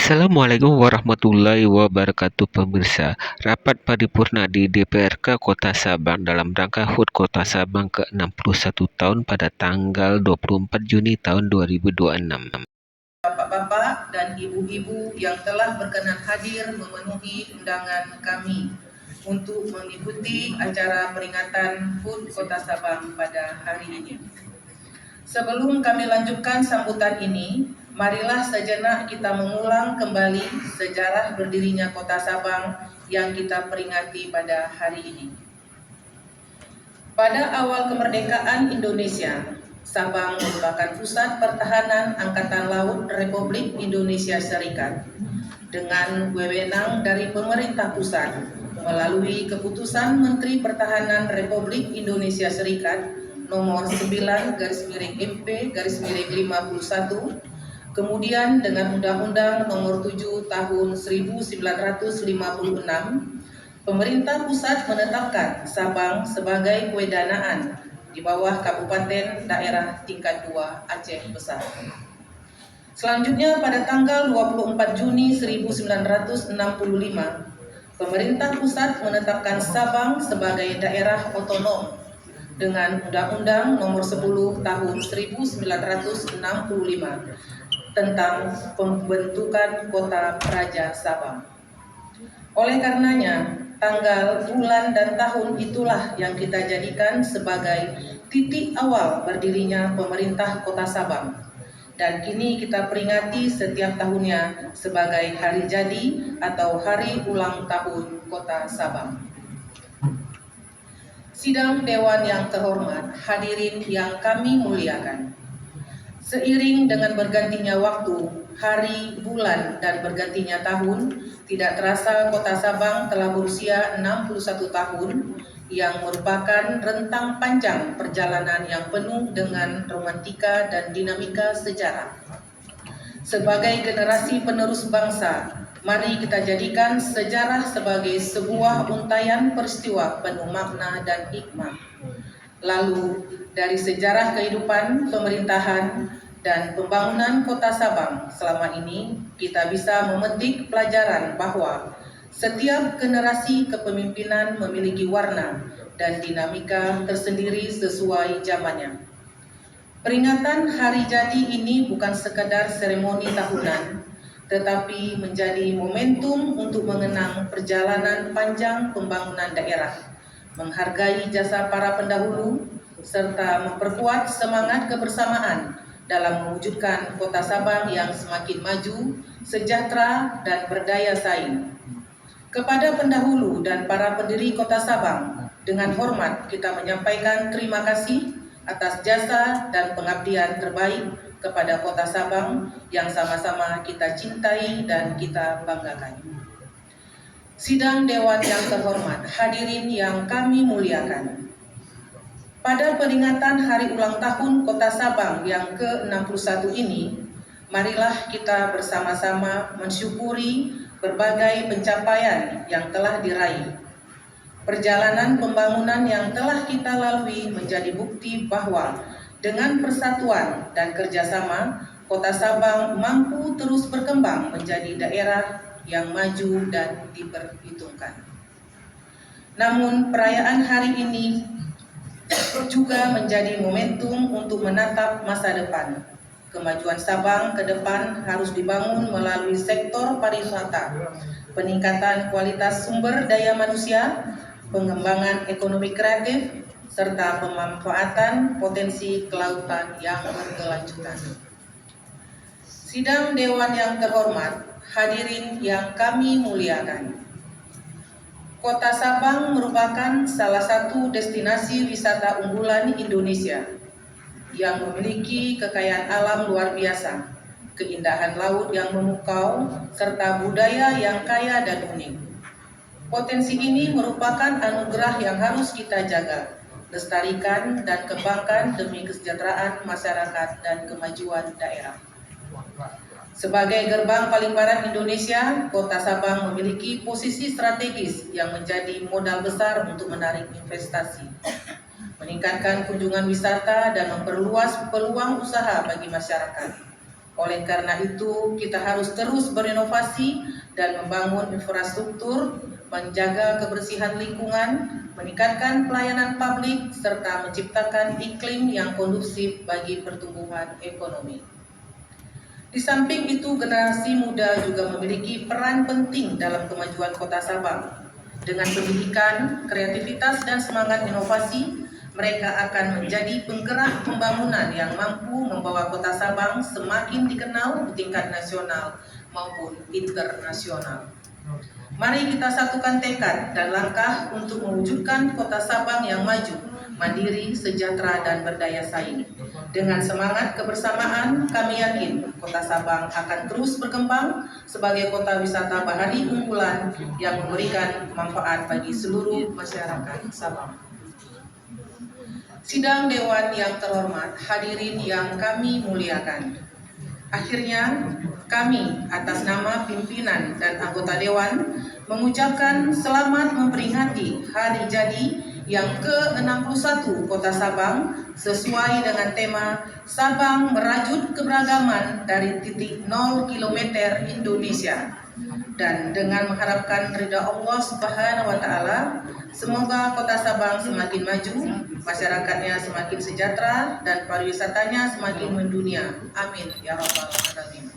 Assalamualaikum warahmatullahi wabarakatuh pemirsa. Rapat paripurna di DPRK Kota Sabang dalam rangka HUT Kota Sabang ke-61 tahun pada tanggal 24 Juni tahun 2026. Bapak-bapak dan ibu-ibu yang telah berkenan hadir memenuhi undangan kami untuk mengikuti acara peringatan HUT Kota Sabang pada hari ini. Sebelum kami lanjutkan sambutan ini, marilah sejenak kita mengulang kembali sejarah berdirinya Kota Sabang yang kita peringati pada hari ini. Pada awal kemerdekaan Indonesia, Sabang merupakan pusat pertahanan Angkatan Laut Republik Indonesia Serikat dengan wewenang dari pemerintah pusat melalui keputusan Menteri Pertahanan Republik Indonesia Serikat nomor 9/MP/51, kemudian dengan Undang-Undang nomor 7 tahun 1956, pemerintah pusat menetapkan Sabang sebagai kewedanaan di bawah Kabupaten Daerah Tingkat 2 Aceh Besar. Selanjutnya pada tanggal 24 Juni 1965, pemerintah pusat menetapkan Sabang sebagai daerah otonom dengan Undang-Undang nomor 10 tahun 1965 tentang pembentukan Kota Praja Sabang. Oleh karenanya, tanggal, bulan, dan tahun itulah yang kita jadikan sebagai titik awal berdirinya pemerintah Kota Sabang. Dan kini kita peringati setiap tahunnya sebagai hari jadi atau hari ulang tahun Kota Sabang. Sidang Dewan yang terhormat, hadirin yang kami muliakan. Seiring dengan bergantinya waktu, hari, bulan, dan bergantinya tahun, tidak terasa Kota Sabang telah berusia 61 tahun yang merupakan rentang panjang perjalanan yang penuh dengan romantika dan dinamika sejarah. Sebagai generasi penerus bangsa, mari kita jadikan sejarah sebagai sebuah untaian peristiwa penuh makna dan hikmah. Lalu, dari sejarah kehidupan, pemerintahan, dan pembangunan Kota Sabang selama ini, kita bisa memetik pelajaran bahwa setiap generasi kepemimpinan memiliki warna dan dinamika tersendiri sesuai zamannya. Peringatan hari jadi ini bukan sekadar seremoni tahunan, tetapi menjadi momentum untuk mengenang perjalanan panjang pembangunan daerah, menghargai jasa para pendahulu, serta memperkuat semangat kebersamaan dalam mewujudkan Kota Sabang yang semakin maju, sejahtera, dan berdaya saing. Kepada pendahulu dan para pendiri Kota Sabang, dengan hormat kita menyampaikan terima kasih atas jasa dan pengabdian terbaik kepada Kota Sabang yang sama-sama kita cintai dan kita banggakan. Sidang Dewan yang terhormat, hadirin yang kami muliakan. Pada peringatan hari ulang tahun Kota Sabang yang ke-61 ini, marilah kita bersama-sama mensyukuri berbagai pencapaian yang telah diraih. Perjalanan pembangunan yang telah kita lalui menjadi bukti bahwa dengan persatuan dan kerjasama, Kota Sabang mampu terus berkembang menjadi daerah yang maju dan diperhitungkan. Namun perayaan hari ini juga menjadi momentum untuk menatap masa depan. Kemajuan Sabang ke depan harus dibangun melalui sektor pariwisata, peningkatan kualitas sumber daya manusia, pengembangan ekonomi kreatif, serta pemanfaatan potensi kelautan yang berkelanjutan. Sidang Dewan yang terhormat, hadirin yang kami muliakan. Kota Sabang merupakan salah satu destinasi wisata unggulan Indonesia yang memiliki kekayaan alam luar biasa, keindahan laut yang memukau, serta budaya yang kaya dan unik. Potensi ini merupakan anugerah yang harus kita jaga, lestarikan, dan kembangkan demi kesejahteraan masyarakat dan kemajuan daerah. Sebagai gerbang paling barat Indonesia, Kota Sabang memiliki posisi strategis yang menjadi modal besar untuk menarik investasi, meningkatkan kunjungan wisata, dan memperluas peluang usaha bagi masyarakat. Oleh karena itu, kita harus terus berinovasi dan membangun infrastruktur, menjaga kebersihan lingkungan, meningkatkan pelayanan publik, serta menciptakan iklim yang kondusif bagi pertumbuhan ekonomi. Di samping itu, generasi muda juga memiliki peran penting dalam kemajuan Kota Sabang. Dengan pendidikan, kreativitas, dan semangat inovasi, mereka akan menjadi penggerak pembangunan yang mampu membawa Kota Sabang semakin dikenal di tingkat nasional maupun internasional. Mari kita satukan tekad dan langkah untuk mewujudkan Kota Sabang yang maju, mandiri, sejahtera, dan berdaya saing. Dengan semangat kebersamaan, kami yakin Kota Sabang akan terus berkembang sebagai kota wisata bahari unggulan yang memberikan manfaat bagi seluruh masyarakat Sabang. Sidang Dewan yang terhormat, hadirin yang kami muliakan. Akhirnya, kami atas nama pimpinan dan anggota Dewan mengucapkan selamat memperingati hari jadi yang ke-61 Kota Sabang sesuai dengan tema Sabang Merajut Keberagaman dari titik 0 km Indonesia. Dan dengan mengharapkan ridha Allah Subhanahu wa Ta'ala, semoga Kota Sabang semakin maju, masyarakatnya semakin sejahtera, dan pariwisatanya semakin mendunia. Amin ya rabbal alamin.